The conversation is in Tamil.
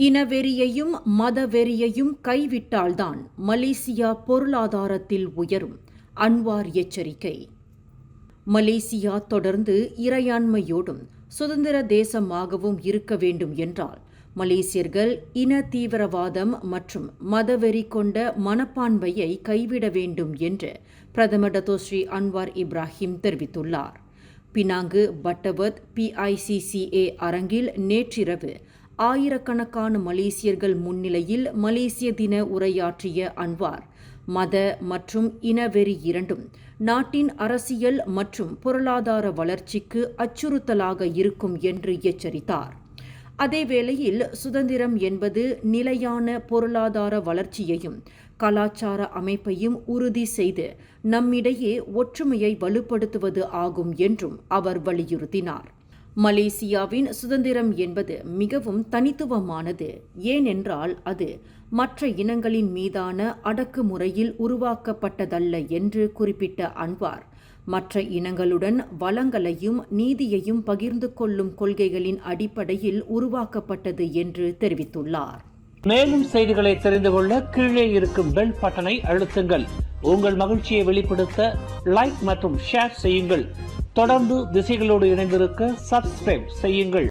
இனவெறியையும் மதவெறியையும் கைவிட்டால்தான் மலேசியா பொருளாதாரத்தில் உயரும். அன்வார் எச்சரிக்கை. மலேசியா தொடர்ந்து இறையாண்மையோடும் சுதந்திர தேசமாகவும் இருக்க வேண்டும் என்றால் மலேசியர்கள் இன தீவிரவாதம் மற்றும் மதவெறி கொண்ட மனப்பான்மையை கைவிட வேண்டும் என்று பிரதமர் டத்தோஸ்ரீ அன்வார் இப்ராஹிம் தெரிவித்துள்ளார். பினாங்கு பட்டவர்த் PICCA அரங்கில் நேற்றிரவு ஆயிரக்கணக்கான மலேசியர்கள் முன்னிலையில் மலேசிய தின உரையாற்றிய அன்வார், மத மற்றும் இனவெறி இரண்டும் நாட்டின் அரசியல் மற்றும் பொருளாதார வளர்ச்சிக்கு அச்சுறுத்தலாக இருக்கும் என்று எச்சரித்தார். அதேவேளையில் சுதந்திரம் என்பது நிலையான பொருளாதார வளர்ச்சியையும் கலாச்சார அமைப்பையும் உறுதி செய்து நம்மிடையே ஒற்றுமையை வலுப்படுத்துவது ஆகும் என்றும் அவர் வலியுறுத்தினார். மலேசியாவின் சுதந்திரம் என்பது மிகவும் தனித்துவமானது. ஏனென்றால் அது மற்ற இனங்களின் மீதான அடக்குமுறையில் உருவாக்கப்பட்டதல்ல என்று குறிப்பிட்ட அன்வார், மற்ற இனங்களுடன் வளங்களையும் நீதியையும் பகிர்ந்து கொள்ளும் கொள்கைகளின் அடிப்படையில் உருவாக்கப்பட்டது என்று தெரிவித்துள்ளார். மேலும் செய்திகளை தெரிந்து கொள்ள கீழே இருக்கும் பெல் பட்டனை அழுத்துங்கள். உங்கள் மகிழ்ச்சியை வெளிப்படுத்த லைக் மற்றும் ஷேர் செய்யுங்கள். தொடர்ந்து திசைகளோடு இணைந்திருக்க சப்ஸ்கிரைப் செய்யுங்கள்.